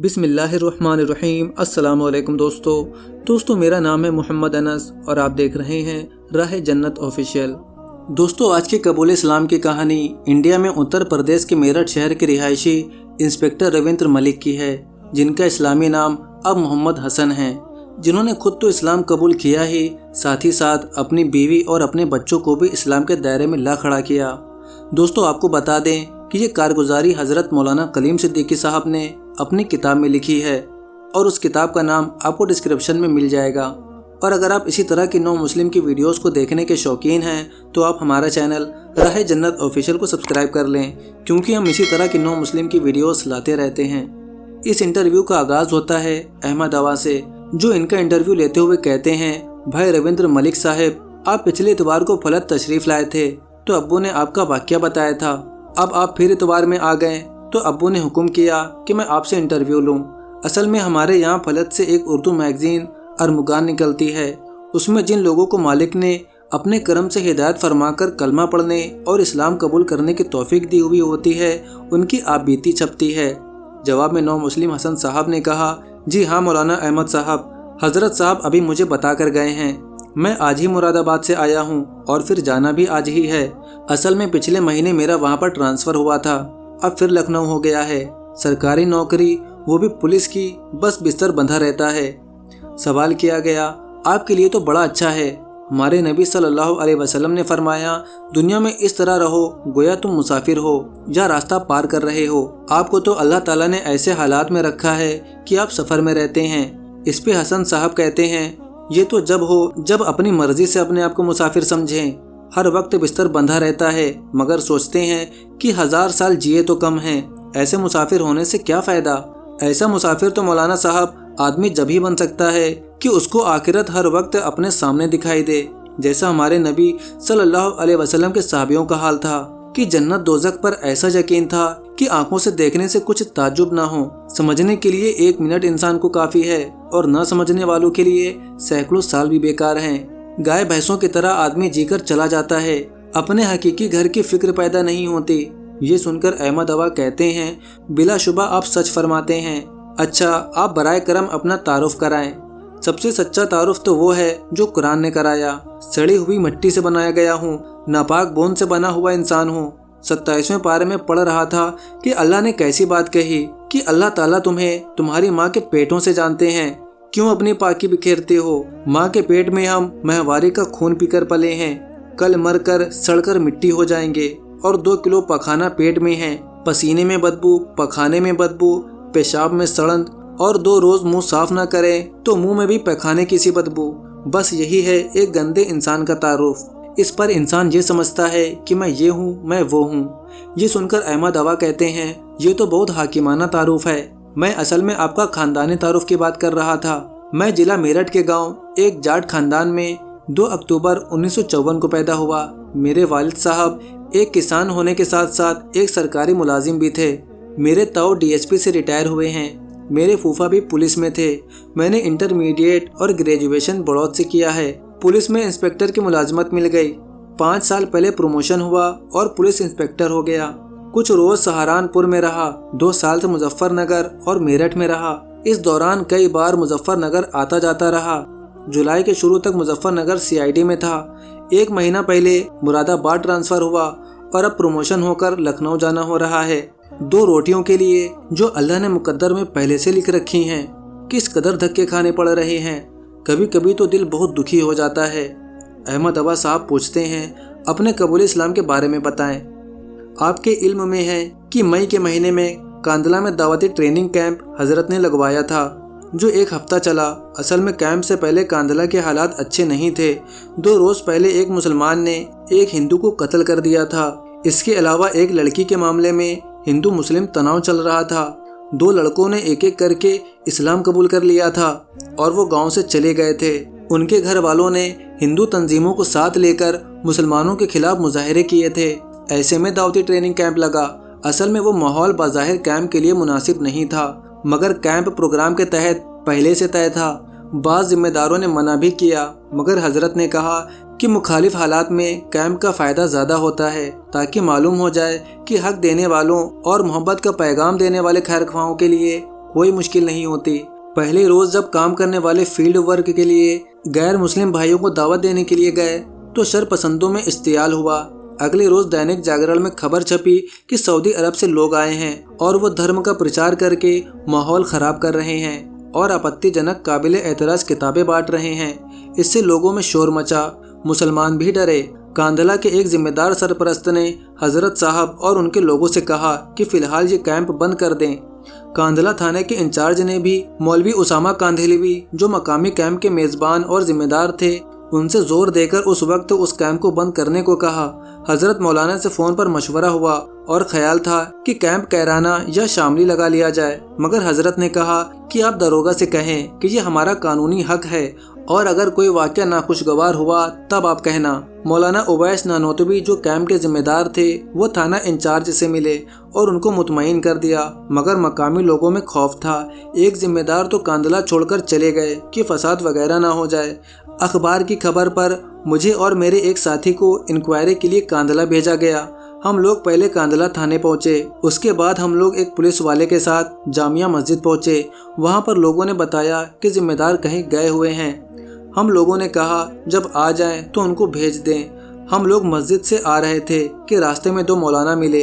बिस्मिल्लाहिर्रहमानिर्रहीम। अस्सलाम वालेकुम दोस्तों मेरा नाम है मोहम्मद अनस और आप देख रहे हैं राह जन्नत ऑफिशियल। दोस्तों, आज की कबूल इस्लाम की कहानी इंडिया में उत्तर प्रदेश के मेरठ शहर के रिहायशी इंस्पेक्टर रविंद्र मलिक की है, जिनका इस्लामी नाम अब मोहम्मद हसन है, जिन्होंने खुद तो इस्लाम कबूल किया ही साथ ही साथ अपनी बीवी और अपने बच्चों को भी इस्लाम के दायरे में ला खड़ा किया। दोस्तों, आपको बता दें कि ये कारगुजारी हज़रत मौलाना कलीम सिद्दीकी साहब ने अपनी किताब में लिखी है और उस किताब का नाम आपको डिस्क्रिप्शन में मिल जाएगा। और अगर आप इसी तरह की नौ मुस्लिम की वीडियोस को देखने के शौकीन हैं तो आप हमारा चैनल राह जन्नत ऑफिशियल को सब्सक्राइब कर लें, क्योंकि हम इसी तरह की नौ मुस्लिम की वीडियोस लाते रहते हैं। इस इंटरव्यू का आगाज़ होता है अहमद अवा से, जो इनका इंटरव्यू लेते हुए कहते हैं, भाई रविंद्र मलिक साहब, आप पिछले इतवार को फलत तशरीफ़ लाए थे तो अब्बू ने आपका वाक़या बताया था। अब आप फिर इतवार में आ गए तो अब्बू ने हुक्म किया कि मैं आपसे इंटरव्यू लूं। असल में हमारे यहाँ फलत से एक उर्दू मैगज़ीन अरमुगान निकलती है, उसमें जिन लोगों को मालिक ने अपने करम से हिदायत फरमाकर कलमा पढ़ने और इस्लाम कबूल करने की तौफीक दी हुई होती है, उनकी आप बीती छपती है। जवाब में नौ मुस्लिम हसन साहब ने कहा, जी हाँ मौलाना अहमद साहब, हज़रत साहब अभी मुझे बता कर गए हैं। मैं आज ही मुरादाबाद से आया हूँ और फिर जाना भी आज ही है। असल में पिछले महीने मेरा वहाँ पर ट्रांसफ़र हुआ था, अब फिर लखनऊ हो गया है। सरकारी नौकरी, वो भी पुलिस की, बस बिस्तर बंधा रहता है। सवाल किया गया, आपके लिए तो बड़ा अच्छा है। हमारे नबी सल्लल्लाहु अलैहि वसल्लम ने फरमाया, दुनिया में इस तरह रहो गोया तुम मुसाफिर हो या रास्ता पार कर रहे हो। आपको तो अल्लाह ताला ने ऐसे हालात में रखा है कि आप सफ़र में रहते हैं। इस पे हसन साहब कहते हैं, ये तो जब हो जब अपनी मर्जी से अपने आप को मुसाफिर समझें। हर वक्त बिस्तर बंधा रहता है मगर सोचते हैं कि 1000 साल जिए तो कम हैं। ऐसे मुसाफिर होने से क्या फ़ायदा। ऐसा मुसाफिर तो मौलाना साहब आदमी जब ही बन सकता है कि उसको आखिरत हर वक्त अपने सामने दिखाई दे, जैसा हमारे नबी सल्लल्लाहु अलैहि वसल्लम के साहबियों का हाल था कि जन्नत दोज़ख पर ऐसा यकीन था कि आंखों से देखने से कुछ ताज्जुब ना हो। समझने के लिए 1 मिनट इंसान को काफ़ी है और न समझने वालों के लिए सैकड़ों साल भी बेकार हैं। गाय भैंसों की तरह आदमी जीकर चला जाता है, अपने हकीकी घर की फिक्र पैदा नहीं होती। ये सुनकर अहमद अवा कहते हैं, बिलाशुबा आप सच फरमाते हैं। अच्छा, आप बराए करम अपना तारुफ कराएं। सबसे सच्चा तारुफ तो वो है जो कुरान ने कराया। सड़ी हुई मिट्टी से बनाया गया हूँ, नापाक बोन से बना हुआ इंसान हूँ। 27वें पारे में पढ़ रहा था कि अल्लाह ने कैसी बात कही कि अल्लाह ताला तुम्हें तुम्हारी माँ के पेटों से जानते हैं। क्यों अपनी पाकी बिखेरते हो। माँ के पेट में हम महवारी का खून पीकर पले हैं, कल मरकर सड़कर मिट्टी हो जाएंगे। और 2 किलो पखाना पेट में है, पसीने में बदबू, पखाने में बदबू, पेशाब में सड़न, और 2 रोज मुंह साफ ना करें तो मुंह में भी पैखाने की सी बदबू। बस यही है एक गंदे इंसान का तारुफ। इस पर इंसान ये समझता है कि मैं ये हूँ, मैं वो हूँ। ये सुनकर अहमद अवा कहते हैं, ये तो बहुत हाकिमाना तारुफ है। मैं असल में आपका खानदानी तारुफ की बात कर रहा था। मैं जिला मेरठ के गांव एक जाट खानदान में 2 अक्टूबर 1954 को पैदा हुआ। मेरे वालिद साहब एक किसान होने के साथ साथ एक सरकारी मुलाजिम भी थे। मेरे ताऊ डीएसपी से रिटायर हुए हैं। मेरे फूफा भी पुलिस में थे। मैंने इंटरमीडिएट और ग्रेजुएशन बड़ौद से किया है। पुलिस में इंस्पेक्टर की मुलाजमत मिल गई। 5 साल पहले प्रमोशन हुआ और पुलिस इंस्पेक्टर हो गया। कुछ रोज सहारनपुर में रहा, 2 साल से मुजफ्फरनगर और मेरठ में रहा। इस दौरान कई बार मुजफ्फरनगर आता जाता रहा। जुलाई के शुरू तक मुजफ्फरनगर सीआईडी में था। 1 महीना पहले मुरादाबाद ट्रांसफ़र हुआ और अब प्रमोशन होकर लखनऊ जाना हो रहा है। 2 रोटियों के लिए जो अल्लाह ने मुकद्दर में पहले से लिख रखी हैं, किस कदर धक्के खाने पड़ रहे हैं। कभी कभी तो दिल बहुत दुखी हो जाता है। अहमद अवा साहब पूछते हैं, अपने कबूल इस्लाम के बारे में बताएं। आपके इल्म में है कि मई के महीने में कांदला में दावती ट्रेनिंग कैंप हजरत ने लगवाया था, जो 1 हफ्ता चला। असल में कैंप से पहले कांदला के हालात अच्छे नहीं थे। 2 रोज पहले एक मुसलमान ने एक हिंदू को कत्ल कर दिया था। इसके अलावा एक लड़की के मामले में हिंदू मुस्लिम तनाव चल रहा था। 2 लड़कों ने एक एक करके इस्लाम कबूल कर लिया था और वो गाँव से चले गए थे। उनके घर वालों ने हिंदू तंजीमों को साथ लेकर मुसलमानों के खिलाफ मुजाहरे किए थे। ऐसे में दावती ट्रेनिंग कैंप लगा। असल में वो माहौल बाज़ाहिर कैंप के लिए मुनासिब नहीं था, मगर कैंप प्रोग्राम के तहत पहले से तय था। बाज़ जिम्मेदारों ने मना भी किया, मगर हजरत ने कहा कि मुखालिफ हालात में कैंप का फ़ायदा ज़्यादा होता है, ताकि मालूम हो जाए कि हक देने वालों और मोहब्बत का पैगाम देने वाले खैरख्वाहों के लिए कोई मुश्किल नहीं होती। पहले रोज जब काम करने वाले फील्ड वर्क के लिए गैर मुस्लिम भाइयों को दावत देने के लिए गए तो शरपसंदों में इश्तियाल हुआ। अगले रोज दैनिक जागरण में खबर छपी कि सऊदी अरब से लोग आए हैं और वो धर्म का प्रचार करके माहौल खराब कर रहे हैं और आपत्तिजनक काबिल एतराज किताबें बांट रहे हैं। इससे लोगों में शोर मचा, मुसलमान भी डरे। कांधला के एक जिम्मेदार सरपरस्त ने हजरत साहब और उनके लोगों से कहा कि फिलहाल ये कैंप बंद कर दें। कांधला थाने के इंचार्ज ने भी मौलवी उसामा कांधेलवी, जो मकामी कैंप के मेजबान और जिम्मेदार थे, उनसे जोर देकर उस वक्त उस कैंप को बंद करने को कहा। हजरत मौलाना से फ़ोन पर मशवरा हुआ और ख्याल था कि कैंप कैराना या शामली लगा लिया जाए, मगर हजरत ने कहा कि आप दरोगा से कहें कि ये हमारा कानूनी हक है और अगर कोई वाक़या नाखुशगवार हुआ तब आप कहना। मौलाना उवैस नानोतवी, जो कैंप के जिम्मेदार थे, वो थाना इंचार्ज से मिले और उनको मुतमईन कर दिया, मगर मकामी लोगों में खौफ था। एक जिम्मेदार तो कांधला छोड़कर चले गए कि फसाद वगैरह ना हो जाए। अखबार की खबर पर मुझे और मेरे एक साथी को इंक्वायरी के लिए कांधला भेजा गया। हम लोग पहले कांधला थाने पहुंचे, उसके बाद हम लोग एक पुलिस वाले के साथ जामिया मस्जिद पहुंचे। वहां पर लोगों ने बताया कि जिम्मेदार कहीं गए हुए हैं। हम लोगों ने कहा जब आ जाएं तो उनको भेज दें। हम लोग मस्जिद से आ रहे थे कि रास्ते में दो मौलाना मिले।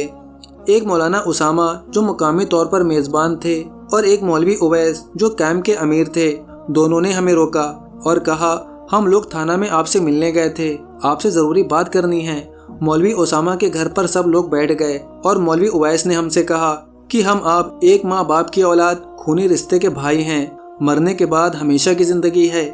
एक मौलाना उसामा, जो मुकामी तौर पर मेज़बान थे, और एक मौलवी उवैस, जो कैंप के अमीर थे। दोनों ने हमें रोका और कहा हम लोग थाना में आपसे मिलने गए थे, आपसे ज़रूरी बात करनी है। मौलवी उसामा के घर पर सब लोग बैठ गए और मौलवी उवैस ने हमसे कहा कि हम आप एक माँ बाप की औलाद, खूनी रिश्ते के भाई हैं। मरने के बाद हमेशा की ज़िंदगी है।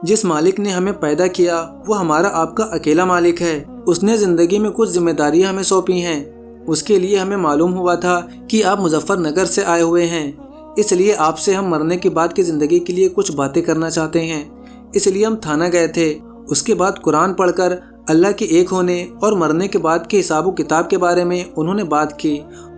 जिस मालिक ने हमें पैदा किया वो हमारा आपका अकेला मालिक है। उसने ज़िंदगी में कुछ जिम्मेदारियां हमें सौंपी हैं। उसके लिए हमें मालूम हुआ था कि आप मुजफ्फरनगर से आए हुए हैं, इसलिए आपसे हम मरने के बाद की ज़िंदगी के लिए कुछ बातें करना चाहते हैं। इसलिए हम थाना गए थे। उसके बाद कुरान पढ़कर अल्लाह के एक होने और मरने के बाद के हिसाब किताब के बारे में उन्होंने बात की।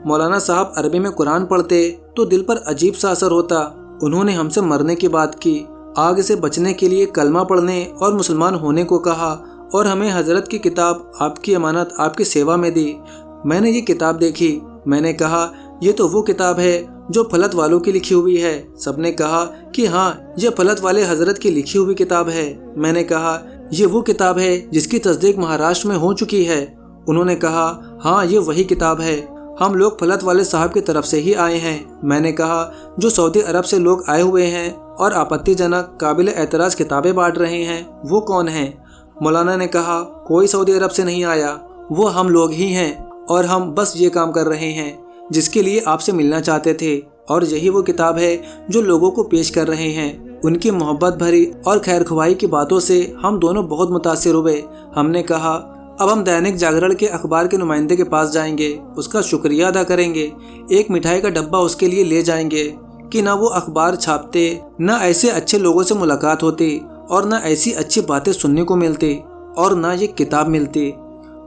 मौलाना साहब अरबी में कुरान पढ़ते तो दिल पर अजीब सा असर होता। उन्होंने हमसे मरने की बात की, आग से बचने के लिए कलमा पढ़ने और मुसलमान होने को कहा और हमें हजरत की किताब आपकी अमानत आपकी सेवा में दी। मैंने ये किताब देखी। मैंने कहा ये तो वो किताब है जो फलत वालों की लिखी हुई है। सबने कहा कि हाँ, ये फलत वाले हजरत की लिखी हुई किताब है। मैंने कहा ये वो किताब है जिसकी तस्दीक महाराष्ट्र में हो चुकी है। उन्होंने कहा हाँ, ये वही किताब है। हम लोग फलत वाले साहब की तरफ से ही आए हैं। मैंने कहा जो सऊदी अरब से लोग आए हुए हैं और आपत्तिजनक काबिल एतराज़ किताबें बांट रहे हैं वो कौन हैं? मौलाना ने कहा कोई सऊदी अरब से नहीं आया, वो हम लोग ही हैं और हम बस ये काम कर रहे हैं जिसके लिए आपसे मिलना चाहते थे, और यही वो किताब है जो लोगों को पेश कर रहे हैं। उनकी मोहब्बत भरी और खैरख्वाही की बातों से हम दोनों बहुत मुतासिर हुए। हमने कहा अब हम दैनिक जागरण के अखबार के नुमाइंदे के पास जाएंगे, उसका शुक्रिया अदा करेंगे, एक मिठाई का डब्बा उसके लिए ले जाएंगे कि ना वो अखबार छापते, ना ऐसे अच्छे लोगों से मुलाकात होती और ना ऐसी अच्छी बातें सुनने को मिलती और ना ये किताब मिलती।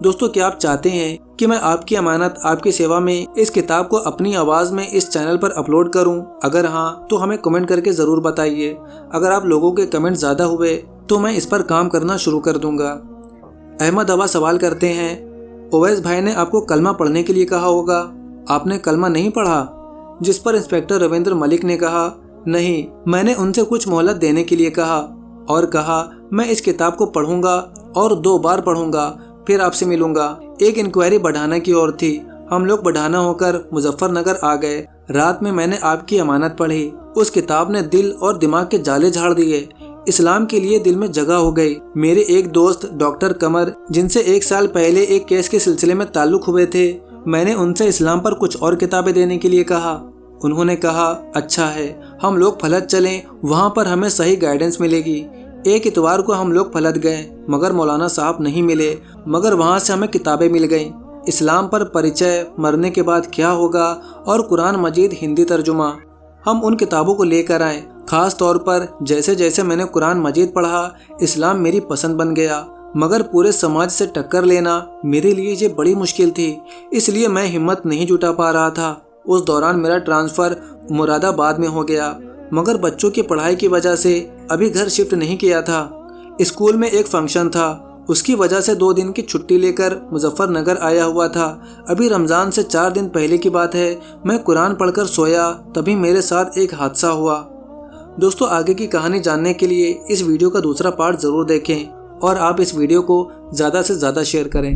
दोस्तों, क्या आप चाहते हैं कि मैं आपकी अमानत आपकी सेवा में इस किताब को अपनी आवाज़ में इस चैनल पर अपलोड करूं? अगर हाँ तो हमें कमेंट करके ज़रूर बताइए। अगर आप लोगों के कमेंट ज़्यादा हुए तो मैं इस पर काम करना शुरू कर दूंगा। अहमद अवा सवाल करते हैं, उवैस भाई ने आपको कलमा पढ़ने के लिए कहा होगा, आपने कलमा नहीं पढ़ा? जिस पर इंस्पेक्टर रविंद्र मलिक ने कहा नहीं, मैंने उनसे कुछ मोहलत देने के लिए कहा और कहा मैं इस किताब को पढ़ूंगा और 2 बार पढ़ूंगा, फिर आपसे मिलूंगा। एक इंक्वायरी बढ़ाना की ओर थी। हम लोग बढ़ाना होकर मुजफ्फरनगर आ गए। रात में मैंने आपकी अमानत पढ़ी। उस किताब ने दिल और दिमाग के जाले झाड़ दिए। इस्लाम के लिए दिल में जगह हो गई। मेरे एक दोस्त डॉक्टर कमर, जिनसे 1 साल पहले एक केस के सिलसिले में ताल्लुक हुए थे, मैंने उनसे इस्लाम पर कुछ और किताबें देने के लिए कहा। उन्होंने कहा अच्छा है, हम लोग फलत चलें, वहाँ पर हमें सही गाइडेंस मिलेगी। एक इतवार को हम लोग फलत गए, मगर मौलाना साहब नहीं मिले, मगर वहाँ से हमें किताबें मिल गईं। इस्लाम पर परिचय, मरने के बाद क्या होगा और कुरान मजीद हिंदी तर्जुमा। हम उन किताबों को लेकर आए। ख़ास तौर पर जैसे जैसे मैंने कुरान मजीद पढ़ा, इस्लाम मेरी पसंद बन गया, मगर पूरे समाज से टक्कर लेना मेरे लिए ये बड़ी मुश्किल थी, इसलिए मैं हिम्मत नहीं जुटा पा रहा था। उस दौरान मेरा ट्रांसफ़र मुरादाबाद में हो गया, मगर बच्चों की पढ़ाई की वजह से अभी घर शिफ्ट नहीं किया था। स्कूल में एक फंक्शन था, اس کی وجہ سے 2 دن کی چھٹی لے کر مظفر نگر آیا ہوا تھا۔ ابھی رمضان سے 4 دن پہلے کی بات ہے، میں قرآن پڑھ کر سویا، تبھی میرے ساتھ ایک حادثہ ہوا۔ دوستو آگے کی کہانی جاننے کے لیے اس ویڈیو کا دوسرا پارٹ ضرور دیکھیں اور آپ اس ویڈیو کو زیادہ سے زیادہ شیئر کریں۔